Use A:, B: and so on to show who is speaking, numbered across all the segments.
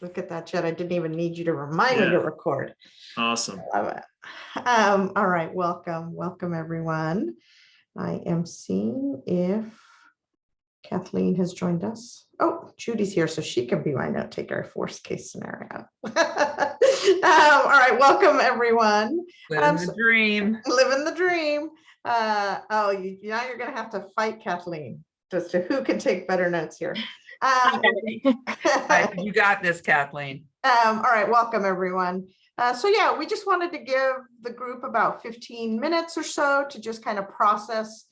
A: Look at that, Chet. I didn't even need you to remind me to record.
B: Awesome.
A: I love it. All right, welcome everyone. I am seeing if Kathleen has joined us. Oh, Judy's here, so she can be my note taker, worst case scenario. All right, welcome everyone.
C: Living the dream.
A: Living the dream. Now you're gonna have to fight Kathleen as to who can take better notes here.
C: You got this, Kathleen.
A: All right, welcome everyone. So yeah, we just wanted to give the group about 15 minutes or so to just kind of process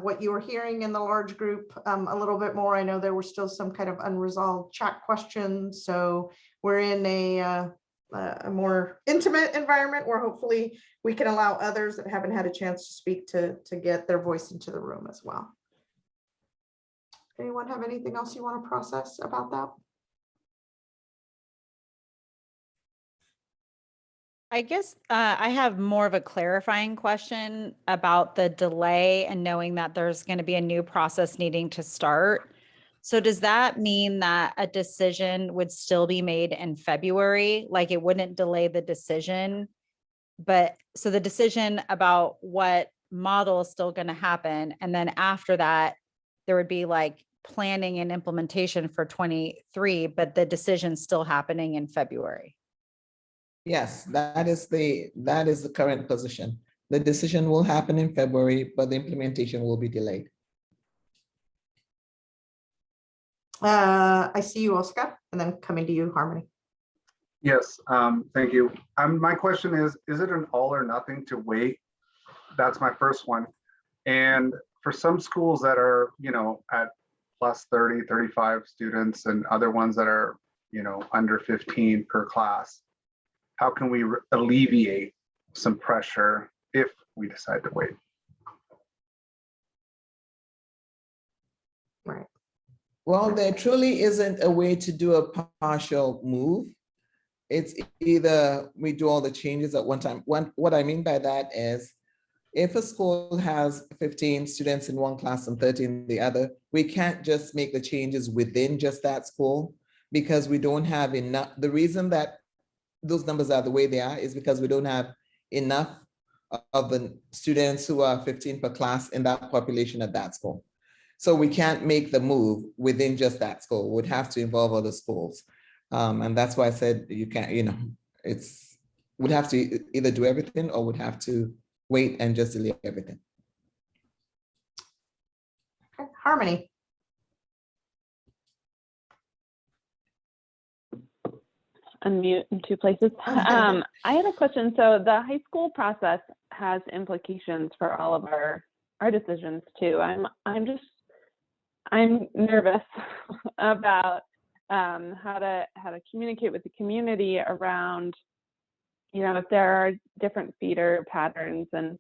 A: what you were hearing in the large group a little bit more. I know there were still some kind of unresolved chat questions, so we're in a more intimate environment where hopefully we can allow others that haven't had a chance to speak to get their voice into the room as well. Anyone have anything else you want to process about that?
D: I guess I have more of a clarifying question about the delay and knowing that there's going to be a new process needing to start. So does that mean that a decision would still be made in February? Like it wouldn't delay the decision, but so the decision about what model is still going to happen. And then after that, there would be like planning and implementation for 23, but the decision's still happening in February.
E: Yes, that is the current position. The decision will happen in February, but the implementation will be delayed.
A: I see you, Oscar, and then coming to you, Harmony.
F: Yes, thank you. My question is it an all or nothing to wait? That's my first one. And for some schools that are, at plus 30, 35 students and other ones that are, under 15 per class, how can we alleviate some pressure if we decide to wait?
A: Right.
E: Well, there truly isn't a way to do a partial move. It's either we do all the changes at one time. What I mean by that is if a school has 15 students in one class and 30 in the other, we can't just make the changes within just that school because we don't have enough. The reason that those numbers are the way they are is because we don't have enough of the students who are 15 per class in that population at that school. So we can't make the move within just that school. We'd have to involve other schools. And that's why I said you can't, we'd have to either do everything or would have to wait and just delay everything.
A: Okay. Harmony.
G: Unmute in two places. I had a question. So the high school process has implications for all of our decisions too. I'm nervous about how to communicate with the community around, if there are different feeder patterns and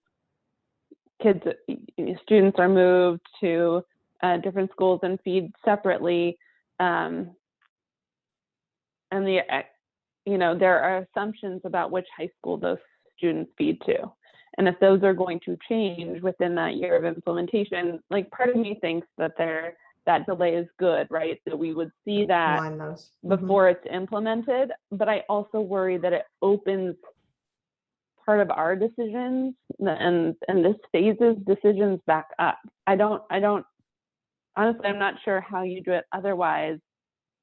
G: students are moved to different schools and feed separately, and there are assumptions about which high school those students feed to. And if those are going to change within that year of implementation, like part of me thinks that that delay is good, right? That we would see that before it's implemented, but I also worry that it opens part of our decisions and this phases decisions back up. I don't, honestly, I'm not sure how you do it otherwise,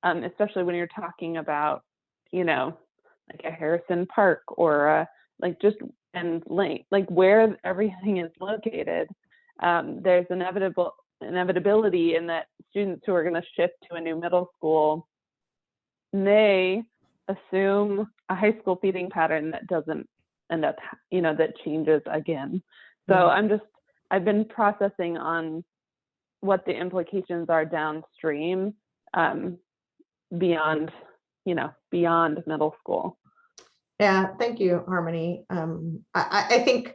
G: especially when you're talking about, like a Harrison Park or where everything is located. There's inevitability in that students who are going to shift to a new middle school may assume a high school feeding pattern that doesn't end up, that changes again. So I've been processing on what the implications are downstream beyond middle school.
A: Yeah, thank you, Harmony. I think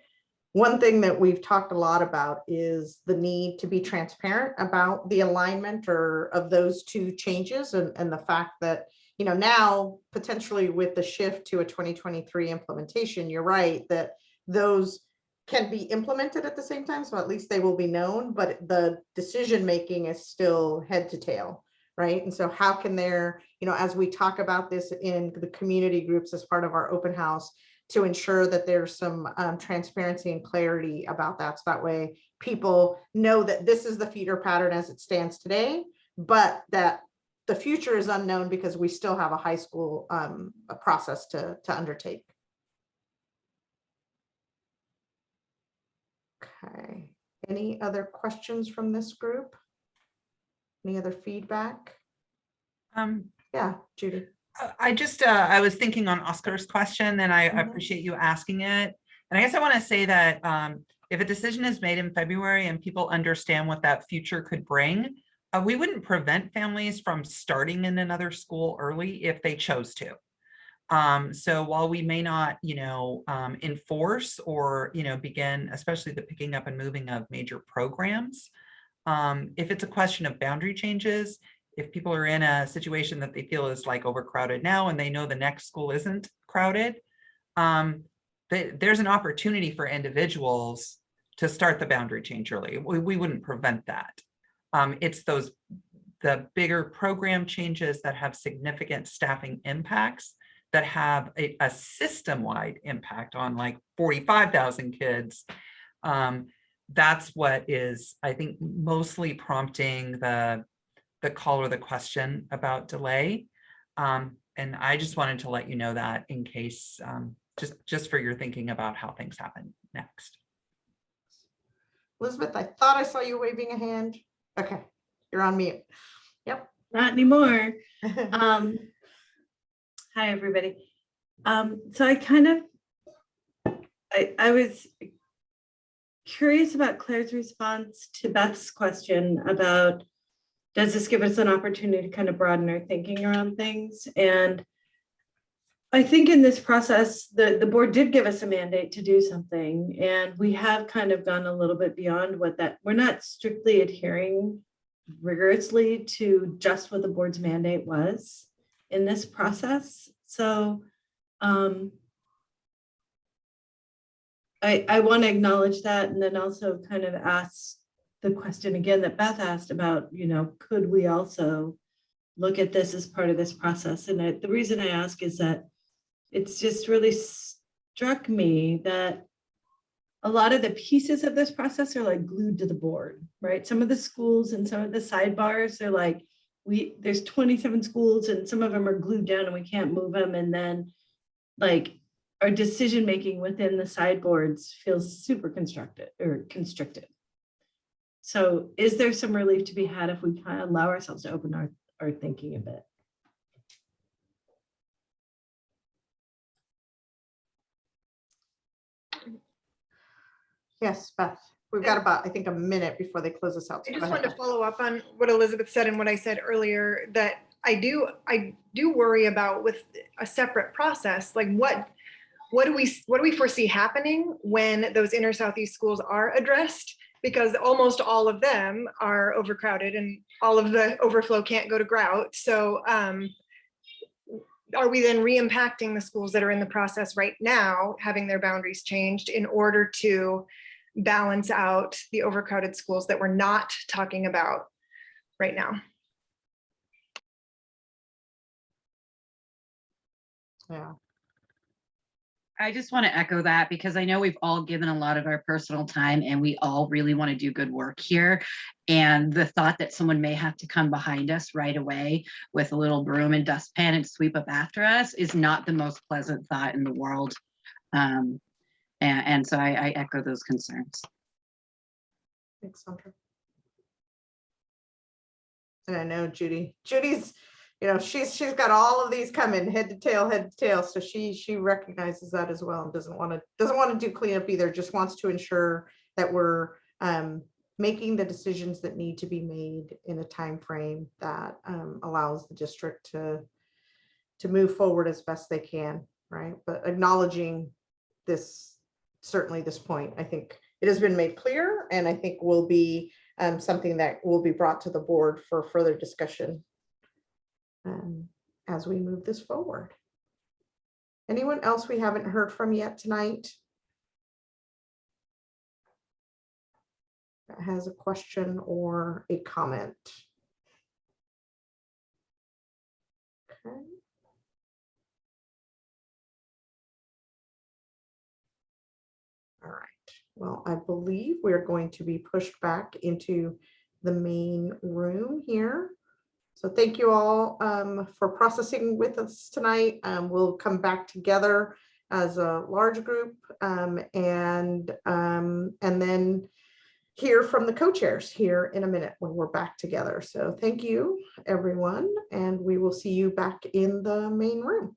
A: one thing that we've talked a lot about is the need to be transparent about the alignment of those two changes and the fact that, now potentially with the shift to a 2023 implementation, you're right that those can be implemented at the same time. So at least they will be known, but the decision making is still head to tail right? And so how can there, as we talk about this in the community groups as part of our open house, to ensure that there's some transparency and clarity about that. So that way people know that this is the feeder pattern as it stands today, but that the future is unknown because we still have a high school a process to undertake. Okay, any other questions from this group? Any other feedback? Yeah, Judy.
C: I was thinking on Oscar's question, and I appreciate you asking it. And I guess I want to say that if a decision is made in February and people understand what that future could bring, we wouldn't prevent families from starting in another school early if they chose to. So while we may not, enforce or, begin, especially the picking up and moving of major programs, if it's a question of boundary changes, if people are in a situation that they feel is like overcrowded now and they know the next school isn't crowded, there's an opportunity for individuals to start the boundary change early. We wouldn't prevent that. It's the bigger program changes that have significant staffing impacts that have a system-wide impact on like 45,000 kids. That's what is, I think, mostly prompting the call or the question about delay. And I just wanted to let you know that in case, just for your thinking about how things happen next.
A: Elizabeth, I thought I saw you waving a hand. Okay, you're on mute. Yep.
B: Not anymore. Hi, everybody. So I was curious about Claire's response to Beth's question about, does this give us an opportunity to kind of broaden our thinking around things? And I think in this process, the board did give us a mandate to do something, and we have kind of gone a little bit beyond what that, we're not strictly adhering rigorously to just what the board's mandate was in this process. So I want to acknowledge that, and then also kind of ask the question again that Beth asked about, could we also look at this as part of this process? And the reason I ask is that it's just really struck me that a lot of the pieces of this process are like glued to the board, right? Some of the schools and some of the sidebars, they're like, there's 27 schools and some of them are glued down and we can't move them. And then like our decision-making within the sideboards feels super constricted. So is there some relief to be had if we kind of allow ourselves to open our thinking a bit?
A: Yes, Beth, we've got about, I think, a minute before they close us out. So
H: I
A: go
H: just
A: ahead,
H: wanted to
A: Beth.
H: follow up on what Elizabeth said and what I said earlier, that I do worry about with a separate process, like what do we foresee happening when those inner Southeast schools are addressed? Because almost all of them are overcrowded and all of the overflow can't go to grout. So are we then re-impacting the schools that are in the process right now, having their boundaries changed in order to balance out the overcrowded schools that we're not talking about right now?
A: Yeah.
I: I just want to echo that because I know we've all given a lot of our personal time and we all really want to do good work here. And the thought that someone may have to come behind us right away with a little broom and dustpan and sweep up after us is not the most pleasant thought in the world. And so I echo those concerns.
A: Thanks, Sandra. And I know Judy's, she's got all of these coming head to tail. So she recognizes that as well and doesn't want to do cleanup either, just wants to ensure that we're making the decisions that need to be made in a time frame that allows the district to move forward as best they can, right? But acknowledging this, certainly this point, I think it has been made clear, and I think will be something that will be brought to the board for further discussion as we move this forward. Anyone else we haven't heard from yet tonight that has a question or a comment? well, I believe we're going to be pushed back into the main room here. So thank you all for processing with us tonight. We'll come back together as a large group and then hear from the co-chairs here in a minute when we're back together. So thank you, everyone, and we will see you back in the main room.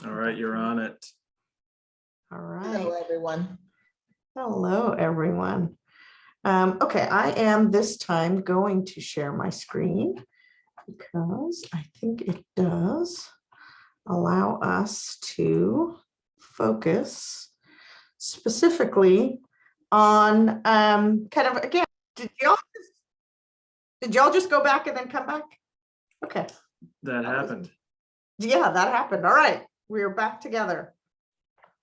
J: All right, you're on it.
A: All right.
E: Hello, everyone.
A: Hello, everyone. Okay, I am this time going to share my screen because I think it does allow us to focus specifically on kind of, again, did y'all just go back and then come back? Okay.
J: That happened.
A: Yeah, that happened. All right, we're back together.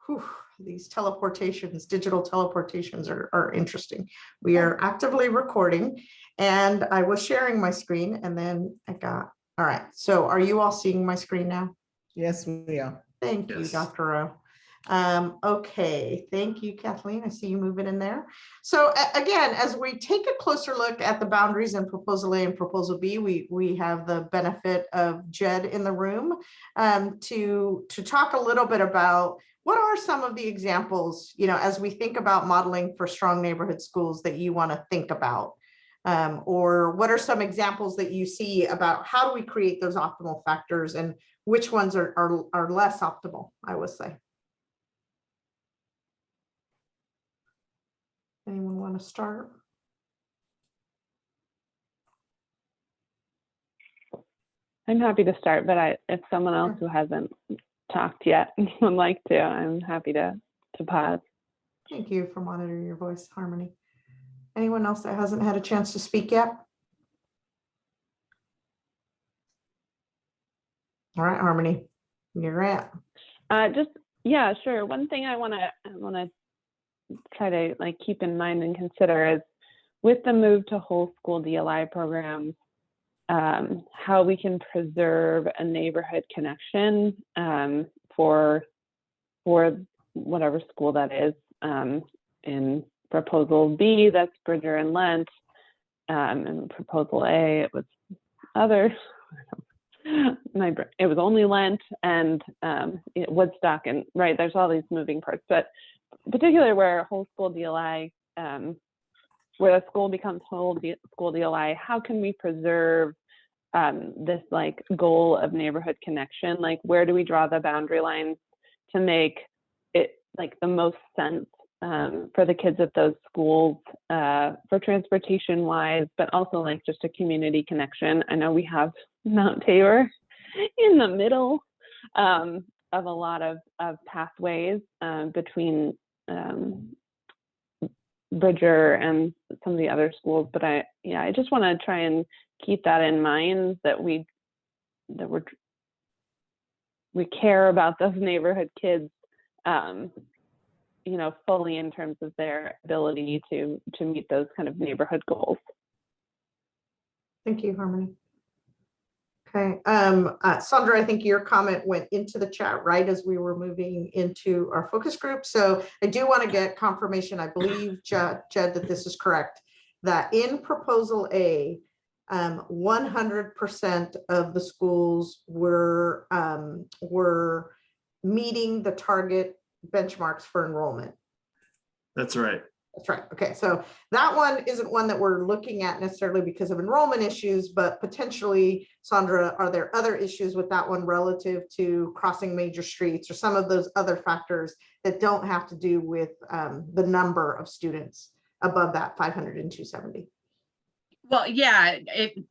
A: Whew, these teleportations, digital teleportations are interesting. We are actively recording and I was sharing my screen and then I got, all right. So are you all seeing my screen now?
E: Yes, we are.
A: Thank you,
J: Yes.
A: Dr. Rowe. Okay, thank you, Kathleen. I see you moving in there. So again, as we take a closer look at the boundaries in Proposal A and Proposal B, we have the benefit of Jed in the room to talk a little bit about what are some of the examples, you know, as we think about modeling for strong neighborhood schools that you want to think about. Or what are some examples that you see about how do we create those optimal factors and which ones are less optimal, I would say. Anyone want to start?
G: I'm happy to start, but if someone else who hasn't talked yet would like to, I'm happy to pause.
A: Thank you for monitoring your voice, Harmony. Anyone else that hasn't had a chance to speak yet? All right, Harmony, you're at.
G: Yeah, sure. One thing I want to try to like keep in mind and consider is with the move to whole school DLI programs, how we can preserve a neighborhood connection for whatever school that is. In Proposal B, that's Bridger and Lent. In Proposal A, it was other. It was only Lent and Woodstock, and right, there's all these moving parts, but particularly where whole school DLI, where the school becomes whole school DLI, how can we preserve this like goal of neighborhood connection? Like, where do we draw the boundary lines to make it like the most sense for the kids at those schools, for transportation wise, but also like just a community connection? I know we have Mount Tabor in the middle of a lot of pathways between Bridger and some of the other schools, but I just want to try and keep that in mind, that we care about those neighborhood kids, you know, fully in terms of their ability to meet those kind of neighborhood goals.
A: Thank you, Harmony. Okay, Sandra, I think your comment went into the chat right as we were moving into our focus group. So I do want to get confirmation, I believe, Jed, that this is correct, that in Proposal A, 100% of the schools were meeting the target benchmarks for enrollment.
J: That's right.
A: That's right. Okay, so that one isn't one that we're looking at necessarily because of enrollment issues, but potentially, Sandra, are there other issues with that one relative to crossing major streets or some of those other factors that don't have to do with the number of students above that 500 and 270?
I: Well, yeah,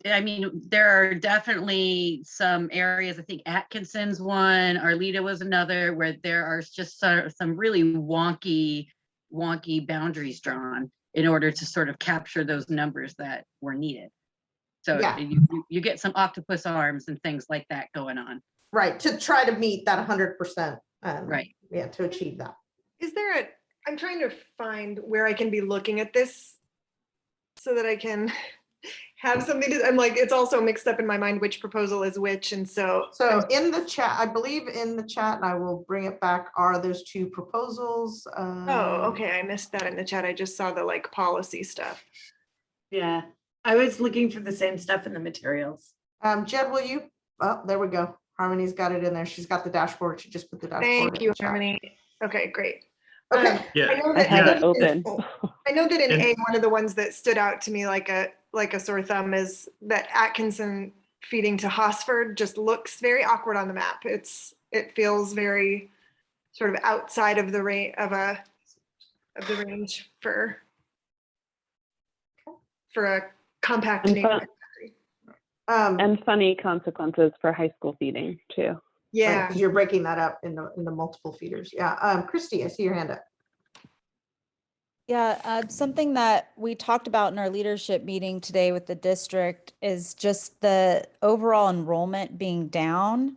I: I mean, there are definitely some areas. I think Atkinson's one, Arleta was another, where there are just some really wonky boundaries drawn in order to sort of capture those numbers that were needed. So
A: yeah,
I: you get some octopus arms and things like that going on.
A: Right, to try to meet that 100%.
I: Right.
A: Yeah, to achieve that.
H: Is there I'm trying to find where I can be looking at this so that I can have something to, I'm like, it's also mixed up in my mind which proposal is which, and so.
A: So in the chat, I believe in the chat, and I will bring it back, are those two proposals?
H: Oh, okay, I missed that in the chat. I just saw the like policy stuff.
B: Yeah, I was looking for the same stuff in the materials.
A: Jed, will you, oh, there we go. Harmony's got it in there. She's got the dashboard. She just put the dashboard.
H: Thank
A: in
H: you,
A: the chat.
H: Harmony. Okay, great.
A: Okay.
J: Yeah.
H: I know
G: I
H: that,
G: have
J: Yeah.
G: it open.
H: I know that in
J: And-
H: A, one of the ones that stood out to me like a sore thumb is that Atkinson feeding to Hosford just looks very awkward on the map. It feels very sort of outside of the range of the range for a compact
G: And
H: neighborhood.
G: And funny consequences for high school feeding too.
H: Yeah.
A: Because you're breaking that up into multiple feeders. Yeah. Christy, I see your hand up.
D: Yeah, something that we talked about in our leadership meeting today with the district is just the overall enrollment being down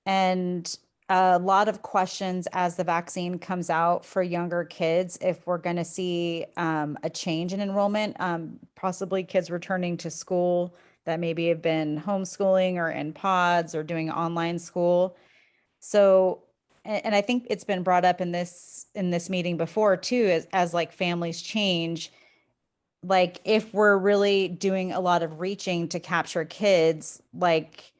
D: and a lot of questions as the vaccine comes out for younger kids, if we're going to see a change in enrollment, possibly kids returning to school that maybe have been homeschooling or in pods or doing online school. So, and I think it's been brought up in this meeting before too, as like families change, like if we're really doing a lot of reaching to capture kids, like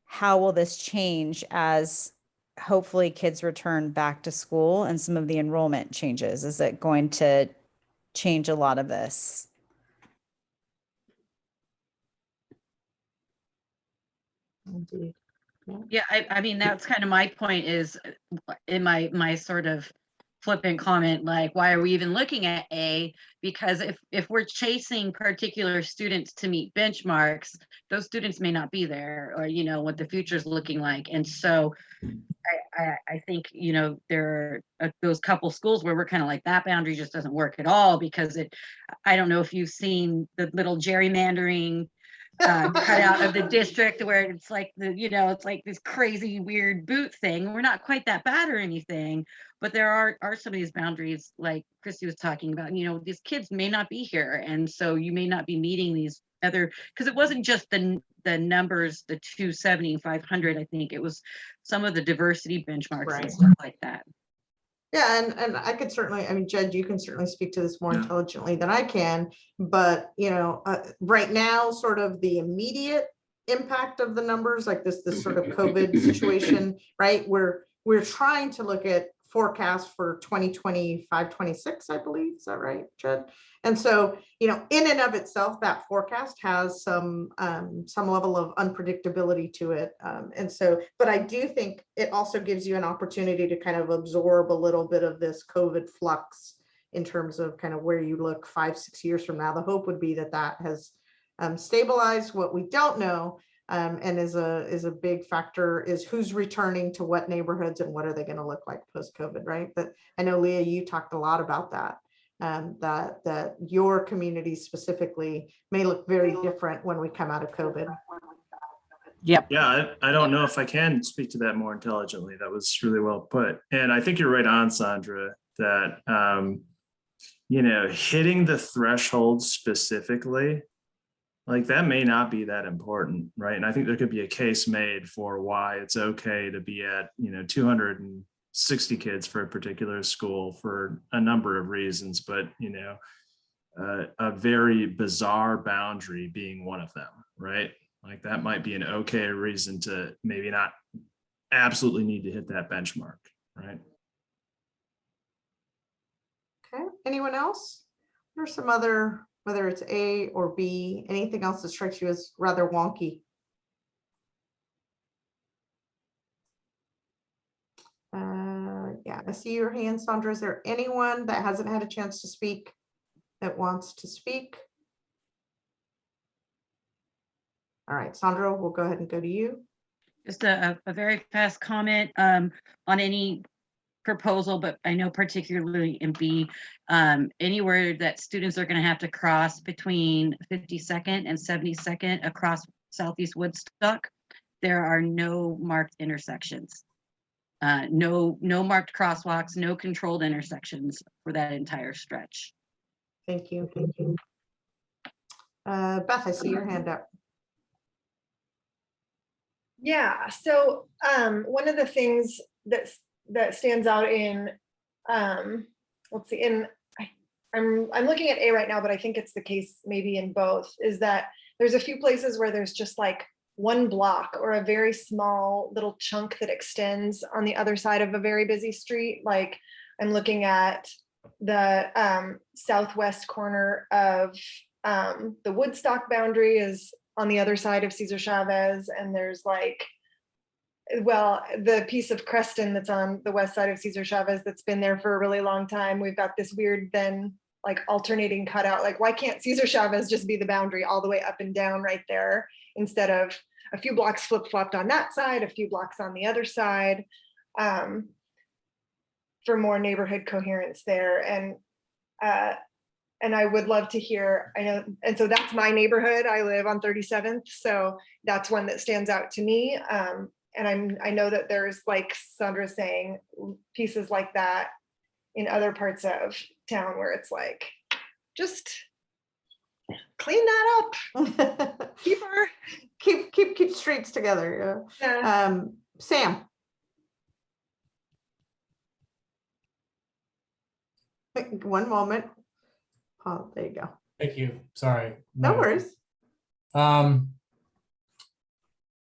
D: how will this change as hopefully kids return back to school and some of the enrollment changes? Is it going to change a lot of this?
A: Indeed.
I: Yeah, I mean, that's kind of my point is in my sort of flippant comment, like, why are we even looking at A? Because if we're chasing particular students to meet benchmarks, those students may not be there, or, you know, what the future is looking like. And so I think, you know, there are those couple schools where we're kind of like, that boundary just doesn't work at all, because I don't know if you've seen the little gerrymandering cut out of the district where it's like it's like this crazy weird boot thing. We're not quite that bad or anything, but there are some of these boundaries, like Christy was talking about. You know, these kids may not be here, and so you may not be meeting these other, because it wasn't just the numbers, the 270, 500. I think it was some of the diversity benchmarks
A: Right.
I: and stuff like that.
A: Yeah, and I could certainly, I mean, Jed, you can certainly speak to this more
J: Yeah.
A: intelligently than I can, but right now, sort of the immediate impact of the numbers, like this sort of COVID situation, right? We're trying to look at forecasts for 2025, 26, I believe. Is that right, Jed? And so, in and of itself, that forecast has some level of unpredictability to it. And so, but I do think it also gives you an opportunity to kind of absorb a little bit of this COVID flux in terms of kind of where you look 5-6 years from now. The hope would be that has stabilized. What we don't know, and is a big factor, is who's returning to what neighborhoods and what are they going to look like post-COVID, right? But I know, Leah, you talked a lot about that. That your community specifically may look very different when we come out of COVID.
I: Yep.
J: Yeah, I don't know if I can speak to that more intelligently. That was really well put. And I think you're right on, Sandra, that, hitting the threshold specifically, like that may not be that important, right? And I think there could be a case made for why it's okay to be at, 260 kids for a particular school for a number of reasons, but, a very bizarre boundary being one of them, right? Like that might be an okay reason to maybe not absolutely need to hit that benchmark, right?
A: Okay, anyone else? There's some other, whether it's A or B, anything else that strikes you as rather wonky? Yeah, I see your hand, Sandra. Is there anyone that hasn't had a chance to speak that wants to speak? All right, Sandra, we'll go ahead and go to you.
I: Just a very fast comment on any proposal, but I know particularly in B, anywhere that students are going to have to cross between 52nd and 72nd across Southeast Woodstock, there are no marked intersections. No marked crosswalks, no controlled intersections for that entire stretch.
A: Thank you. Thank you. Beth, I see your hand up.
H: Yeah, so one of the things that stands out in let's see, I'm looking at A right now, but I think it's the case maybe in both, is that there's a few places where there's just like one block or a very small little chunk that extends on the other side of a very busy street. Like I'm looking at the southwest corner of the Woodstock boundary is on the other side of Cesar Chavez, and there's like, well, the piece of Creston that's on the west side of Cesar Chavez that's been there for a really long time. We've got this weird then like alternating cutout. Like, why can't Cesar Chavez just be the boundary all the way up and down right there instead of a few blocks flip-flopped on that side, a few blocks on the other side, for more neighborhood coherence there. And I would love to hear, I know, and so that's my neighborhood. I live on 37th, so that's one that stands out to me. And I know that there's, like Sandra saying, pieces like that in other parts of town where it's like, just clean that up.
A: Keep streets together.
H: Yeah.
A: Sam. One moment. Oh, there you go.
K: Thank you. Sorry.
A: No worries.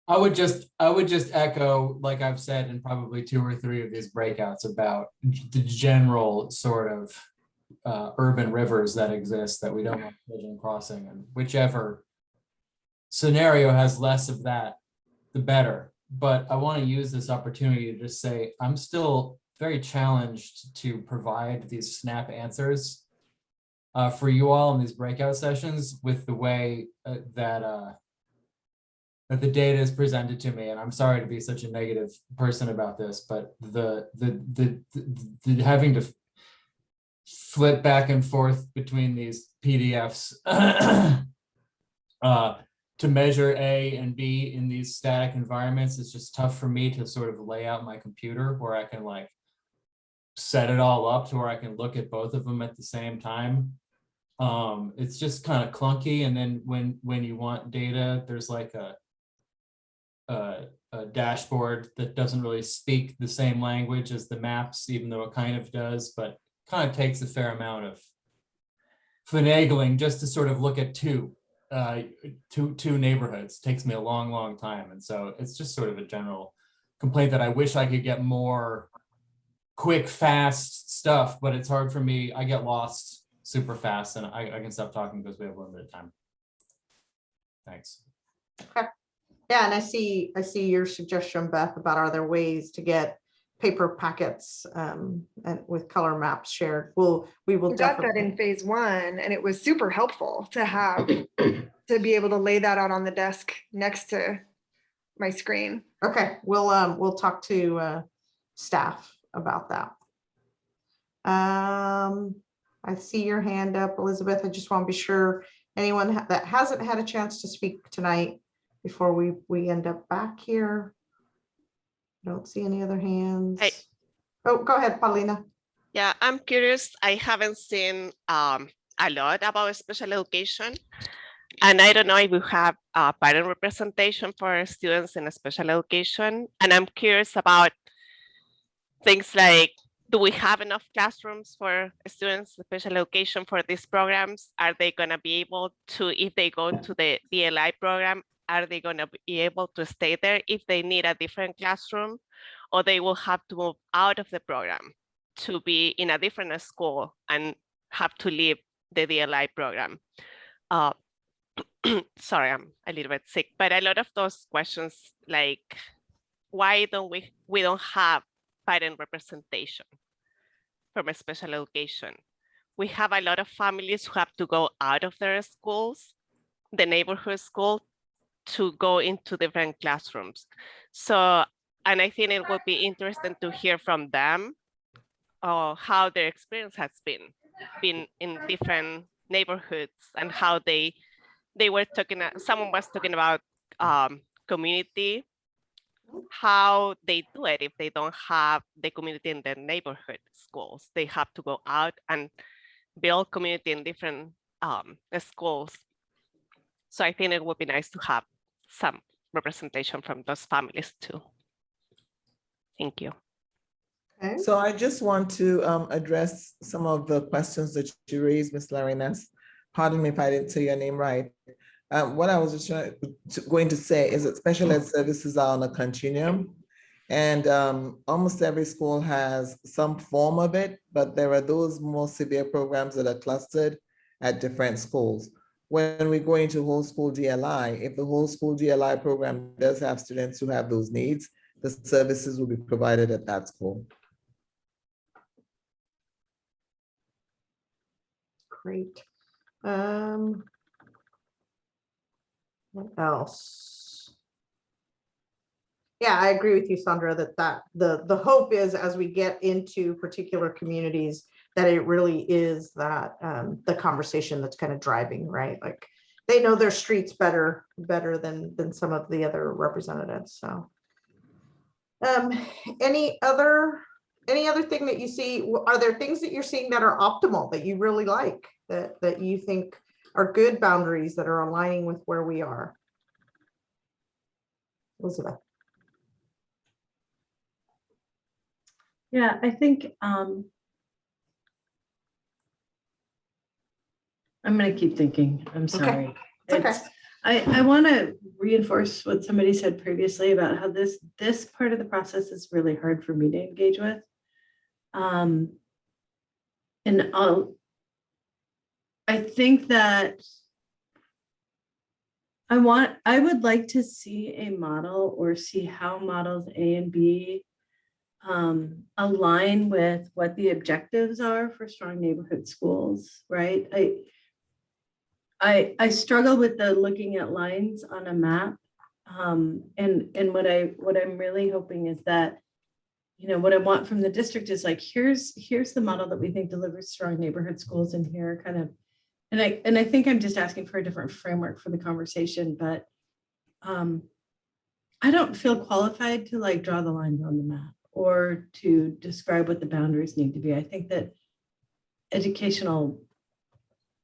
K: I would just echo, like I've said in probably 2 or 3 of these breakouts, about the general sort of urban rivers that exist that we don't want children crossing, and whichever scenario has less of that, the better. But I want to use this opportunity to just say I'm still very challenged to provide these snap answers for you all in these breakout sessions with the way that the data is presented to me. And I'm sorry to be such a negative person about this, but the having to flip back and forth between these PDFs to measure A and B in these static environments is just tough for me to sort of lay out my computer where I can like set it all up to where I can look at both of them at the same time. It's just kind of clunky. And then when you want data, there's like a dashboard that doesn't really speak the same language as the maps, even though it kind of does, but kind of takes a fair amount of finagling just to sort of look at two neighborhoods. It takes me a long time. And so it's just sort of a general complaint that I wish I could get more quick, fast stuff, but it's hard for me. I get lost super fast, and I can stop talking because we have limited time. Thanks.
A: Okay. Yeah, and I see your suggestion, Beth, about are there ways to get paper packets and with color maps shared. We will
H: got
A: definitely
H: that in phase 1, and it was super helpful to have to be able to lay that out on the desk next to my screen.
A: Okay, we'll talk to staff about that. I see your hand up, Elizabeth. I just want to be sure anyone that hasn't had a chance to speak tonight before we end up back here. Don't see any other hands.
L: Hey.
A: Oh, go ahead, Paulina.
L: Yeah, I'm curious. I haven't seen a lot about special education. And I don't know if we have parent representation for students in special education. And I'm curious about things like, do we have enough classrooms for students in special education for these programs? Are they going to be able to, if they go to the DLI program, are they going to be able to stay there if they need a different classroom, or they will have to move out of the program to be in a different school and have to leave the DLI program? Sorry, I'm a little bit sick, but a lot of those questions, like why don't we don't have parent representation from a special education? We have a lot of families who have to go out of their schools, the neighborhood school, to go into different classrooms. So, and I think it would be interesting to hear from them how their experience has been in different neighborhoods, and how they were talking, someone was talking about community, how they do it if they don't have the community in their neighborhood schools. They have to go out and build community in different schools. So I think it would be nice to have some representation from those families too. Thank you.
A: Okay.
E: So I just want to address some of the questions that you raised, Ms. Larinez. Pardon me if I didn't say your name right. What I was just going to say is that special ed services are on a continuum. And almost every school has some form of it, but there are those more severe programs that are clustered at different schools. When we go into whole school GLI, if the whole school GLI program does have students who have those needs, the services will be provided at that school.
A: Great. What else? Yeah, I agree with you, Sandra, that the hope is as we get into particular communities, that it really is that the conversation that's kind of driving, right? Like they know their streets better than some of the other representatives. So any other thing that you see? Are there things that you're seeing that are optimal that you really like, that you think are good boundaries that are aligning with where we are? Elizabeth.
B: Yeah, I think I'm going to keep thinking. I'm sorry.
A: Okay.
B: I want to reinforce what somebody said previously about how this part of the process is really hard for me to engage with. And I think that I would like to see a model or see how models A and B align with what the objectives are for strong neighborhood schools, right? I struggle with the looking at lines on a map. And what I'm really hoping is that, you know, what I want from the district is like, here's the model that we think delivers strong neighborhood schools in here kind of. And I think I'm just asking for a different framework for the conversation, but I don't feel qualified to like draw the lines on the map or to describe what the boundaries need to be. I think that educational,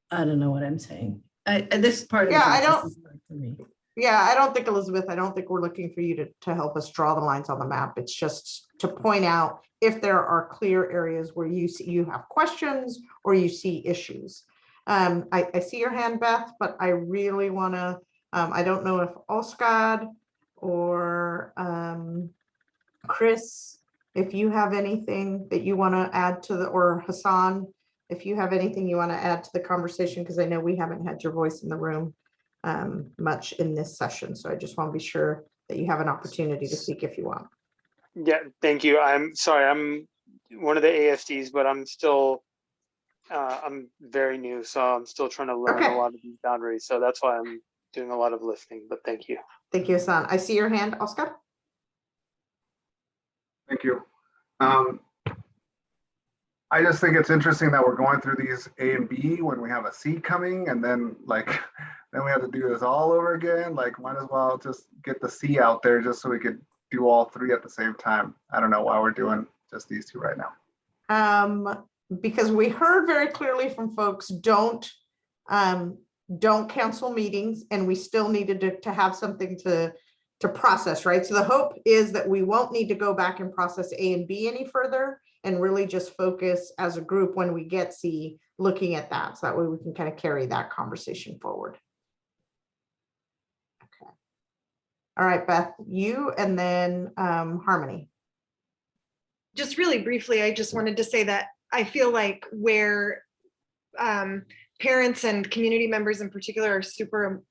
B: I don't know what I'm saying. This part of the process is hard for me.
A: Yeah, I don't think, Elizabeth, I don't think we're looking for you to help us draw the lines on the map. It's just to point out if there are clear areas where you have questions or you see issues. I see your hand, Beth, but I really want to, I don't know if Oscar or Chris, if you have anything that you want to add to or Hassan, if you have anything you want to add to the conversation, because I know we haven't had your voice in the room much in this session. So I just want to be sure that you have an opportunity to speak if you want.
M: Yeah, thank you. I'm sorry, I'm one of the ASDs, but I'm still, I'm very new, so I'm still trying to learn a lot of these boundaries. So that's why I'm doing a lot of listening, but thank you.
A: Thank you, Hassan. I see your hand, Oscar.
F: Thank you. I just think it's interesting that we're going through these A and B when we have a C coming, and then then we have to do this all over again. Like, might as well just get the C out there just so we could do all three at the same time. I don't know why we're doing just these two right now.
A: Because we heard very clearly from folks, don't cancel meetings, and we still needed to have something to process, right? So the hope is that we won't need to go back and process A and B any further, and really just focus as a group when we get C, looking at that. So that way we can kind of carry that conversation forward. Okay. All right, Beth, you and then Harmony.
H: Just really briefly, I just wanted to say that I feel like where parents and community members in particular are super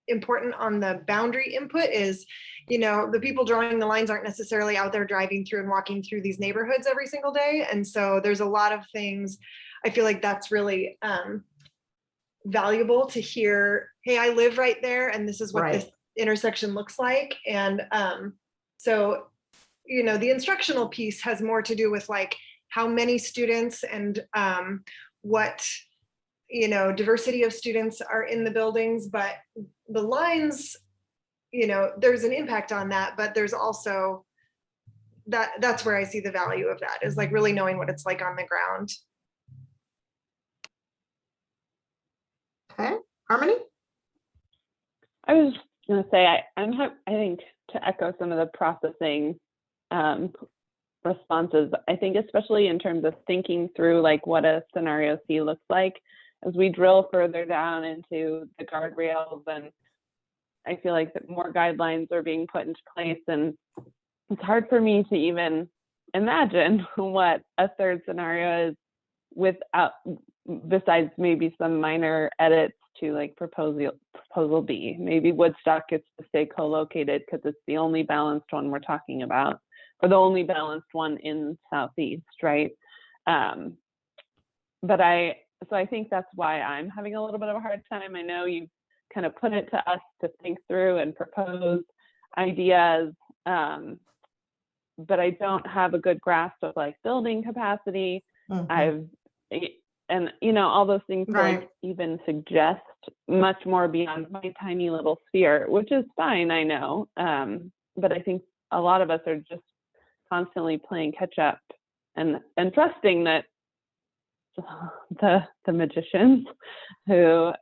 H: important on the boundary input is, you know, the people drawing the lines aren't necessarily out there driving through and walking through these neighborhoods every single day. And so there's a lot of things, I feel like that's really valuable to hear, hey, I live right there and this is what this intersection looks like. And so, you know, the instructional piece has more to do with like how many students and what, you know, diversity of students are in the buildings, but the lines, you know, there's an impact on that, but there's also that's where I see the value of that, is like really knowing what it's like on the ground.
A: Okay, Harmony?
G: I was just going to say, I think to echo some of the processing responses, I think especially in terms of thinking through like what a scenario C looks like, as we drill further down into the guardrails, and I feel like that more guidelines are being put into place, and it's hard for me to even imagine what a third scenario is without, besides maybe some minor edits to like proposal B. Maybe Woodstock gets to stay co-located because it's the only balanced one we're talking about, or the only balanced one in Southeast, right? So I think that's why I'm having a little bit of a hard time. I know you kind of put it to us to think through and propose ideas, but I don't have a good grasp of like building capacity. And you know, all those things
A: Right.
G: like even suggest much more beyond my tiny little sphere, which is fine, I know. But I think a lot of us are just constantly playing catch up and trusting that the magicians who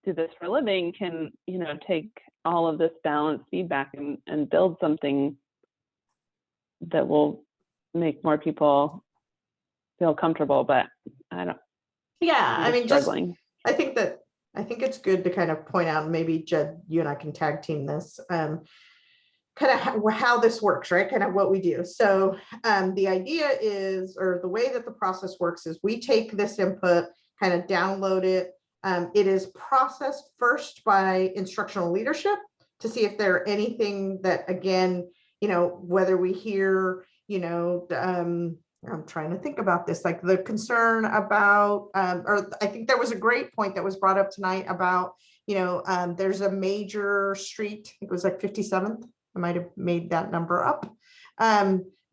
G: do this for a living can, you know, take all of this balanced feedback and build something that will make more people feel comfortable. But I don't.
A: Yeah,
G: I'm
A: I mean, just,
G: struggling.
A: I think it's good to kind of point out, maybe Jed, you and I can tag team this, kind of how this works, right? Kind of what we do. So the idea is, or the way that the process works is we take this input, kind of download it. It is processed first by instructional leadership to see if there are anything that, again, you know, whether we hear, you know, I'm trying to think about this, like the concern about, or I think there was a great point that was brought up tonight about, you know, there's a major street, it was like 57th, I might have made that number up,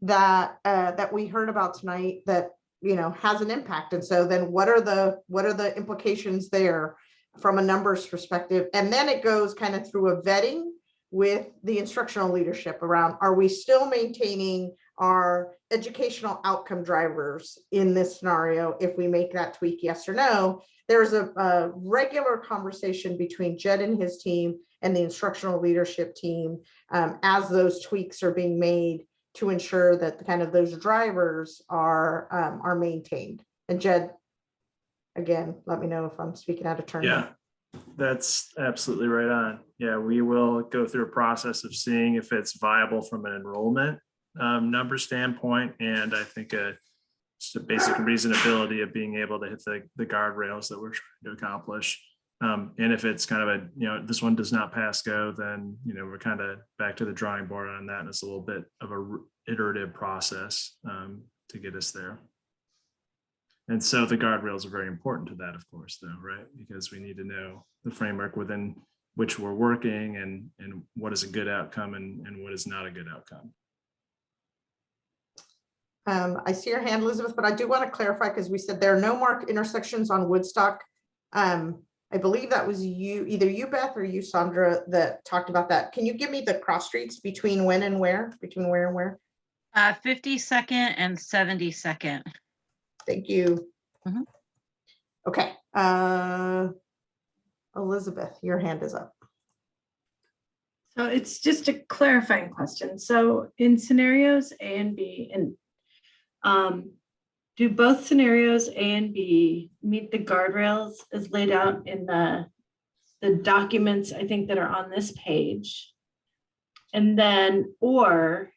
A: that we heard about tonight that, you know, has an impact. And so then what are the implications there from a numbers perspective? And then it goes kind of through a vetting with the instructional leadership around, are we still maintaining our educational outcome drivers in this scenario? If we make that tweak, yes or no. There's a regular conversation between Jed and his team and the instructional leadership team as those tweaks are being made to ensure that the kind of those drivers are maintained. And Jed, again, let me know if I'm speaking out of turn.
J: Yeah, that's absolutely right on. Yeah, we will go through a process of seeing if it's viable from an enrollment number standpoint, and I think just a basic reasonability of being able to hit the guardrails that we're trying to accomplish. And if it's kind of a, you know, this one does not pass go, then, you know, we're kind of back to the drawing board on that. And it's a little bit of a iterative process to get us there. And so the guardrails are very important to that, of course, though, right? Because we need to know the framework within which we're working and what is a good outcome and what is not a good outcome.
A: I see your hand, Elizabeth, but I do want to clarify, because we said there are no marked intersections on Woodstock. I believe that was you, either you, Beth, or you, Sandra, that talked about that. Can you give me the cross streets between when and where, between where and where?
I: 52nd and 72nd.
A: Thank you.
I: Mhm.
A: Okay. Elizabeth, your hand is up.
B: So it's just a clarifying question. So in scenarios A and B, and do both scenarios A and B meet the guardrails as laid out in the documents, I think, that are on this page? And then, or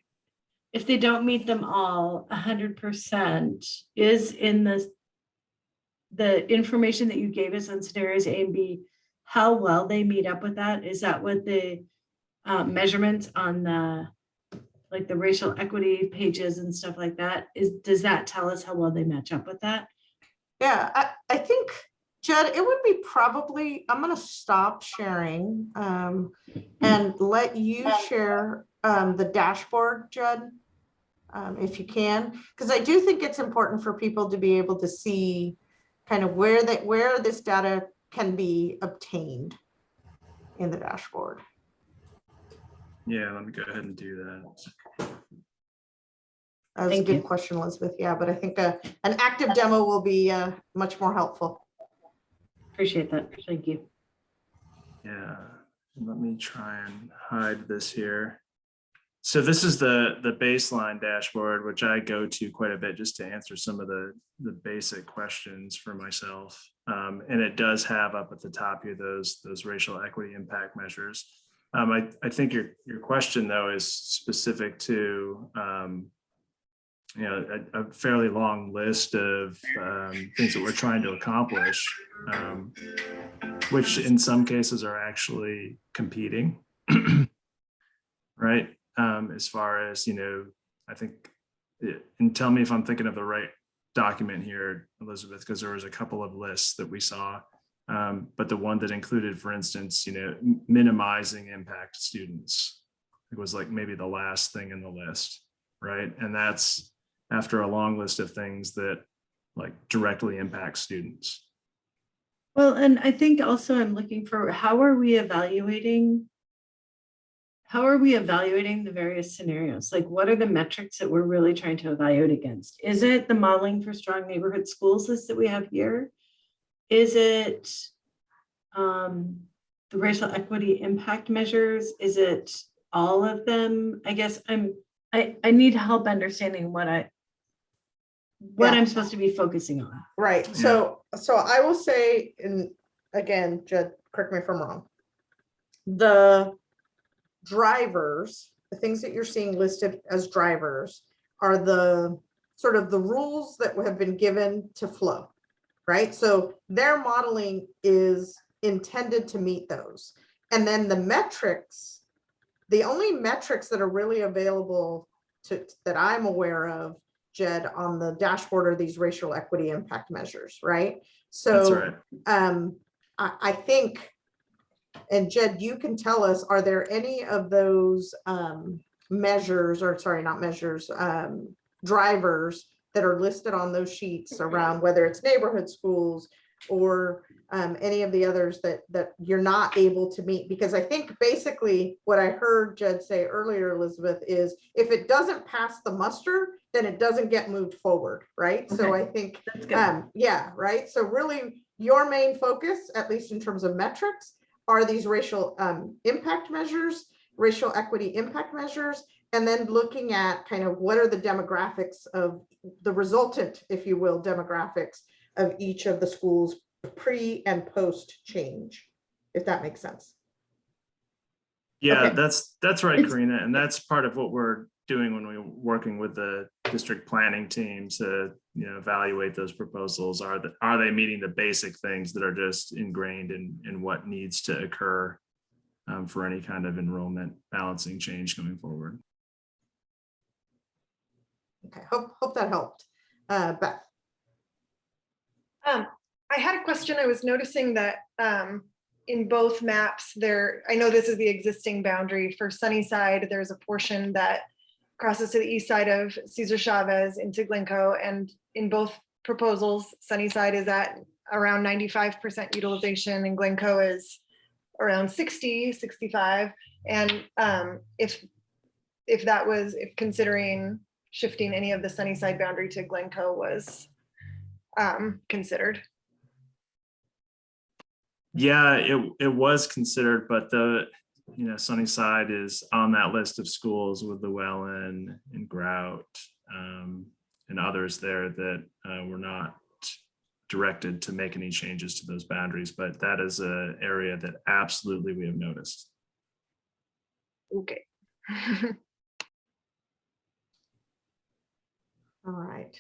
B: if they don't meet them all 100%, is in the information that you gave us on scenarios A and B, how well they meet up with that? Is that what the measurements on the racial equity pages and stuff like that does that tell us how well they match up with that?
A: Yeah, I think, Jed, it would be probably, I'm going to stop sharing and let you share the dashboard, Jed, if you can, because I do think it's important for people to be able to see kind of where this data can be obtained in the dashboard.
J: Yeah, let me go ahead and do that.
A: That was a good question, Elizabeth. Yeah, but I think an active demo will be much more helpful.
B: Appreciate that. Thank you.
J: Yeah, let me try and hide this here. So this is the baseline dashboard, which I go to quite a bit just to answer some of the basic questions for myself. And it does have up at the top here those racial equity impact measures. I think your question though is specific to you know, a fairly long list of things that we're trying to accomplish, which in some cases are actually competing, right? As far as, you know, I think, and tell me if I'm thinking of the right document here, Elizabeth, because there was a couple of lists that we saw, but the one that included, for instance, you know, minimizing impact to students, it was like maybe the last thing in the list, right? And that's after a long list of things that like directly impact students.
B: Well, and I think also I'm looking for how are we evaluating the various scenarios? Like, what are the metrics that we're really trying to evaluate against? Is it the modeling for strong neighborhood schools list that we have here? Is it the racial equity impact measures? Is it all of them? I guess I need help understanding what I'm supposed to be focusing on.
A: Right. So I will say, and again, Jed, correct me if I'm wrong. The drivers, the things that you're seeing listed as drivers are the sort of the rules that have been given to flow, right? So their modeling is intended to meet those. And then the metrics, the only metrics that are really available that I'm aware of, Jed, on the dashboard are these racial equity impact measures, right? So
J: that's right.
A: I think, and Jed, you can tell us, are there any of those measures, or sorry, not measures, drivers that are listed on those sheets around whether it's neighborhood schools or any of the others that you're not able to meet? Because I think basically what I heard Jed say earlier, Elizabeth, is if it doesn't pass the muster, then it doesn't get moved forward, right? Okay. So I think, yeah, right? So really your main focus, at least in terms of metrics, are these racial impact measures, racial equity impact measures, and then looking at kind of what are the demographics of the resultant, if you will, demographics of each of the schools pre and post change, if that makes sense.
J: Yeah,
A: okay.
J: that's right, Karina. And that's part of what we're doing when we're working with the district planning team to, you know, evaluate those proposals. Are they meeting the basic things that are just ingrained in what needs to occur for any kind of enrollment balancing change going forward?
A: Okay, hope that helped. Beth.
H: I had a question. I was noticing that in both maps there, I know this is the existing boundary for Sunnyside. There's a portion that crosses to the east side of Cesar Chavez into Glencoe, and in both proposals, Sunnyside is at around 95% utilization and Glencoe is around 60, 65. And if considering shifting any of the Sunnyside boundary to Glencoe was considered.
J: Yeah, it was considered, but Sunnyside is on that list of schools with Llewellyn and Grout and others there that were not directed to make any changes to those boundaries, but that is an area that absolutely we have noticed.
H: Okay.
A: All right.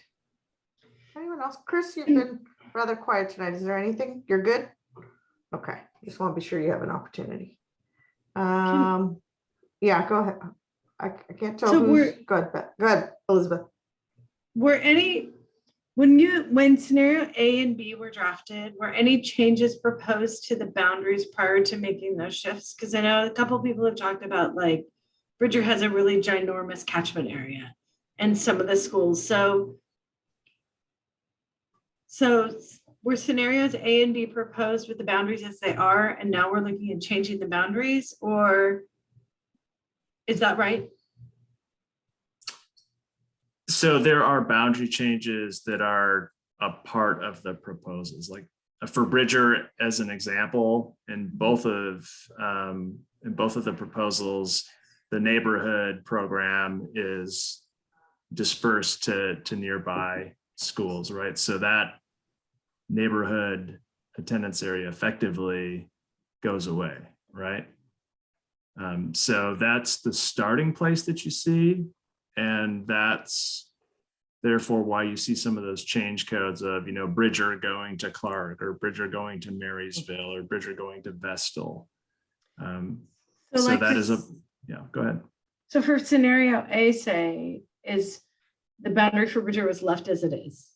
A: Anyone else? Chris, you've been rather quiet tonight. Is there anything? You're good? Okay. Just want to be sure you have an opportunity. Yeah, go ahead. I can't tell who's good, but go ahead, Elizabeth.
B: When scenario A and B were drafted, were any changes proposed to the boundaries prior to making those shifts? Because I know a couple of people have talked about, like, Bridger has a really ginormous catchment area and some of the schools. So were scenarios A and B proposed with the boundaries as they are, and now we're looking at changing the boundaries, or is that right?
J: So there are boundary changes that are a part of the proposals, like for Bridger as an example, in both of in both of the proposals, the neighborhood program is dispersed to nearby schools, right? So that neighborhood attendance area effectively goes away, right? So that's the starting place that you see. And that's therefore why you see some of those change codes of, you know, Bridger going to Clark, or Bridger going to Marysville, or Bridger going to Vestal. So
B: like
J: that
B: for
J: is a, yeah, go ahead.
B: So for scenario A, say, is the boundary for Bridger was left as it is.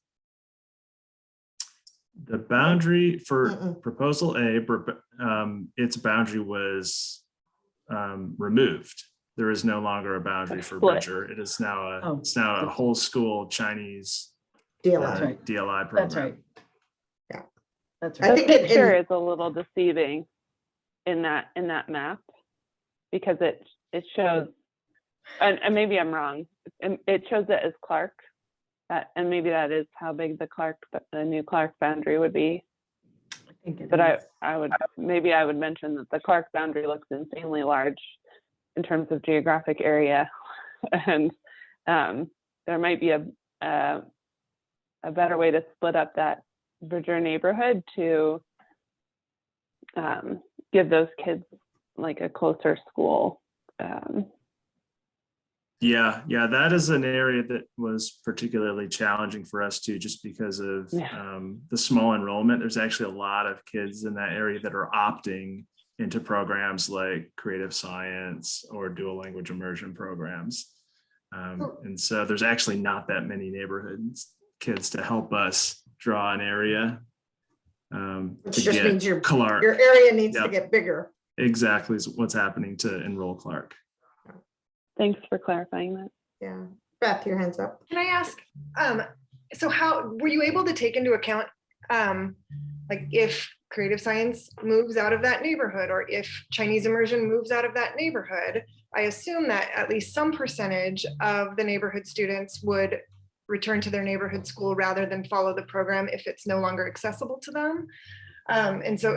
J: The boundary for proposal A, its boundary was removed. There is no longer a boundary for
G: Split.
J: Bridger. It is now a whole school Chinese
A: DLI.
J: DLI program.
B: That's right.
A: Yeah.
B: That's
A: I
B: right.
A: think
G: The
A: it-
G: picture is a little deceiving in that map, because it shows, and maybe I'm wrong, it shows it as Clark, and maybe that is how big the new Clark boundary would be.
B: I think it
G: But
B: is.
G: I would mention that the Clark boundary looks insanely large in terms of geographic area, and there might be a better way to split up that Bridger neighborhood to give those kids like a closer school.
J: Yeah, that is an area that was particularly challenging for us too, just because of the small enrollment. There's actually a lot of kids in that area that are opting into programs like creative science or dual language immersion programs. And so there's actually not that many neighborhoods kids to help us draw an area.
A: Which
J: to
A: just
J: get
A: means your
J: Clark.
A: area needs to
J: Yep.
A: get bigger.
J: Exactly is what's happening to enroll Clark.
G: Thanks for clarifying that.
A: Yeah. Beth, your hands up.
H: Can I ask, so how, were you able to take into account, like if creative science moves out of that neighborhood, or if Chinese immersion moves out of that neighborhood? I assume that at least some percentage of the neighborhood students would return to their neighborhood school rather than follow the program if it's no longer accessible to them. And so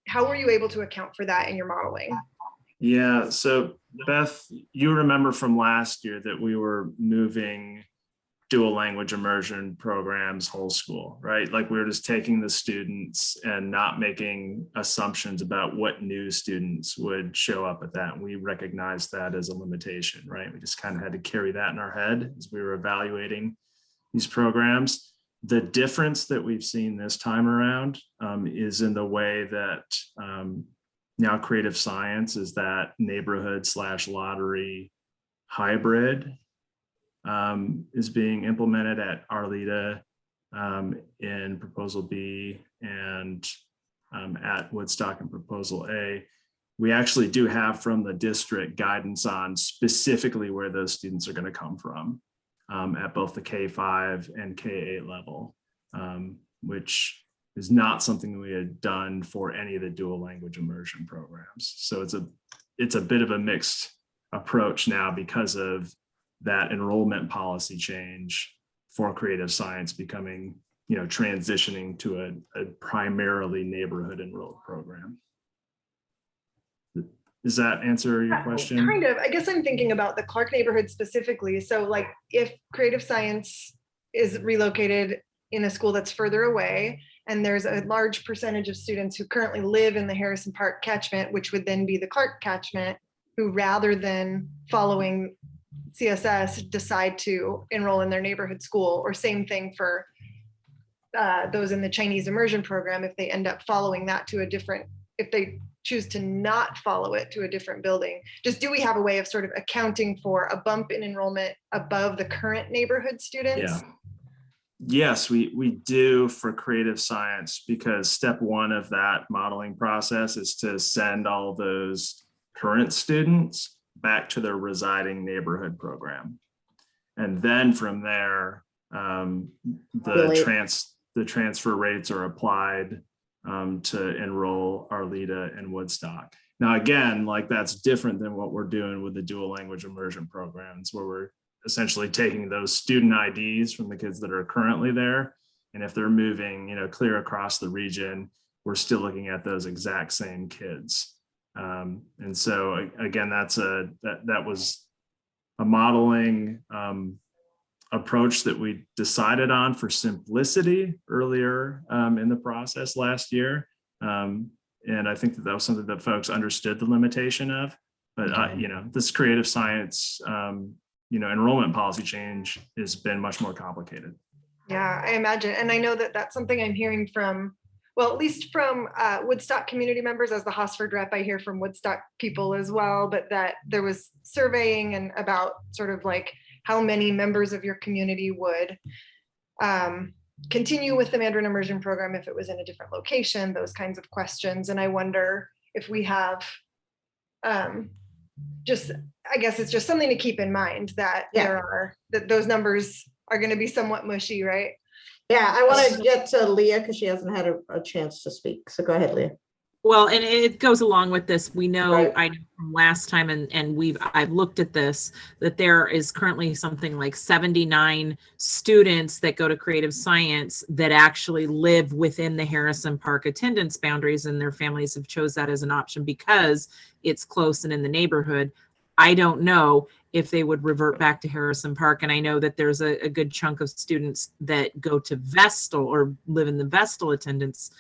H: how were you able to account for that in your modeling?
J: Yeah, so Beth, you remember from last year that we were moving dual language immersion programs whole school, right? Like we were just taking the students and not making assumptions about what new students would show up at that. And we recognized that as a limitation, right? We just kind of had to carry that in our head as we were evaluating these programs. The difference that we've seen this time around is in the way that now creative science is that neighborhood/lottery hybrid is being implemented at Arleta in proposal B and at Woodstock in proposal A. We actually do have from the district guidance on specifically where those students are going to come from at both the K-5 and K-8 level, which is not something we had done for any of the dual language immersion programs. So it's a bit of a mixed approach now because of that enrollment policy change for creative science becoming, transitioning to a primarily neighborhood enrolled program. Does that answer your question?
H: Kind of. I guess I'm thinking about the Clark neighborhood specifically. So like if creative science is relocated in a school that's further away, and there's a large percentage of students who currently live in the Harrison Park catchment, which would then be the Clark catchment, who rather than following CSS decide to enroll in their neighborhood school, or same thing for those in the Chinese immersion program, if they end up following that to a different, if they choose to not follow it to a different building. Just do we have a way of sort of accounting for a bump in enrollment above the current neighborhood students?
J: Yeah. Yes, we do for creative science, because step one of that modeling process is to send all those current students back to their residing neighborhood program. And then from there, the transfer rates are applied to enroll Arleta and Woodstock. Now, again, like that's different than what we're doing with the dual language immersion programs, where we're essentially taking those student IDs from the kids that are currently there. And if they're moving, clear across the region, we're still looking at those exact same kids. And so again, that was a modeling approach that we decided on for simplicity earlier in the process last year. And I think that was something that folks understood the limitation of. But this creative science, enrollment policy change has been much more complicated.
H: Yeah, I imagine. And I know that that's something I'm hearing from, well, at least from Woodstock community members. As the Hosford rep, I hear from Woodstock people as well, but that there was surveying and about sort of like how many members of your community would continue with the Mandarin immersion program if it was in a different location, those kinds of questions. And I wonder if we have I guess it's just something to keep in mind that that those numbers are going to be somewhat mushy, right?
A: Yeah, I want to get to Leah because she hasn't had a chance to speak. So go ahead, Leah.
N: Well, and it goes along with this. We know,
A: Right.
N: I know from last time, and I've looked at this, that there is currently something like 79 students that go to creative science that actually live within the Harrison Park attendance boundaries, and their families have chose that as an option because it's close and in the neighborhood. I don't know if they would revert back to Harrison Park. And I know that there's a good chunk of students that go to Vestal or live in the Vestal attendance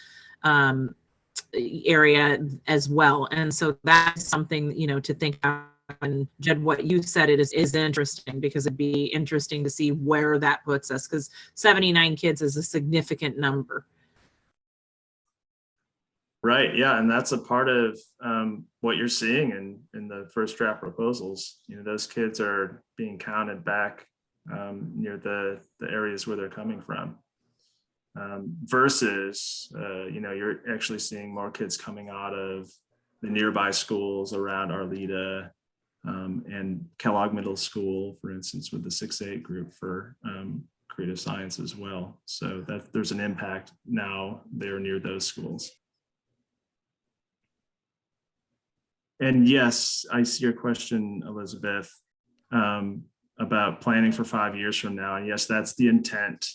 N: area as well. And so that's something, to think about. And Jed, what you said, it is interesting, because it'd be interesting to see where that puts us, because 79 kids is a significant number.
J: Right. Yeah. And that's a part of what you're seeing in the first draft proposals. Those kids are being counted back near the areas where they're coming from. Versus, you're actually seeing more kids coming out of the nearby schools around Arleta and Kellogg Middle School, for instance, with the 6-8 group for creative science as well. So that there's an impact now there near those schools. And yes, I see your question, Elizabeth, about planning for 5 years from now. And yes, that's the intent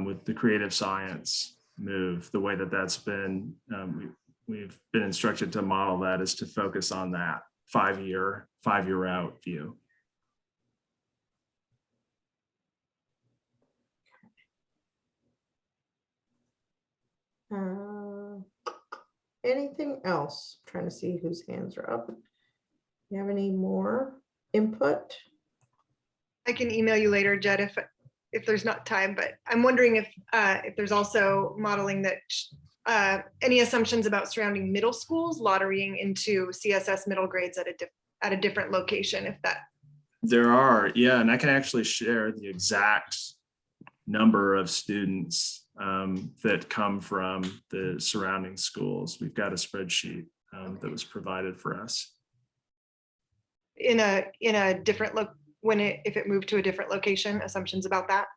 J: with the creative science move. The way that that's been, we've been instructed to model that is to focus on that 5 year out view.
A: Anything else? I'm trying to see whose hands are up. You have any more input?
H: I can email you later, Jed, if there's not time, but I'm wondering if there's also modeling that any assumptions about surrounding middle schools lotterying into CSS middle grades at a different location, if that.
J: There are, yeah, and I can actually share the exact number of students that come from the surrounding schools. We've got a spreadsheet that was provided for us.
H: In a different look, if it moved to a different location, assumptions about that?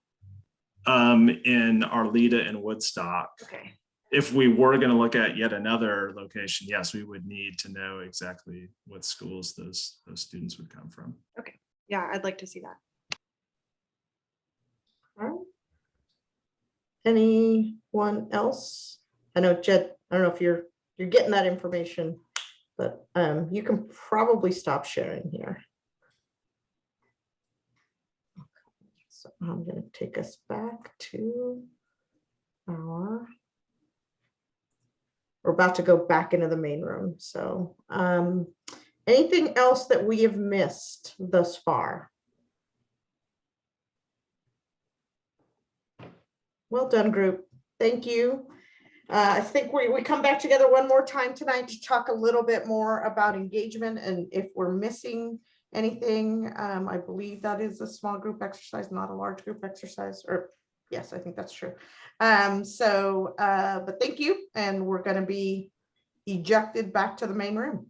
J: In Arleta and Woodstock.
H: Okay.
J: If we were going to look at yet another location, yes, we would need to know exactly what schools those students would come from.
H: Okay. Yeah, I'd like to see that.
A: All right. Anyone else? I know, Jed, I don't know if you're getting that information, but you can probably stop sharing here. So I'm going to take us back to we're about to go back into the main room. So anything else that we have missed thus far? Well done, group. Thank you. I think we come back together one more time tonight to talk a little bit more about engagement, and if we're missing anything, I believe that is a small group exercise, not a large group exercise, or yes, I think that's true. But thank you, and we're going to be ejected back to the main room.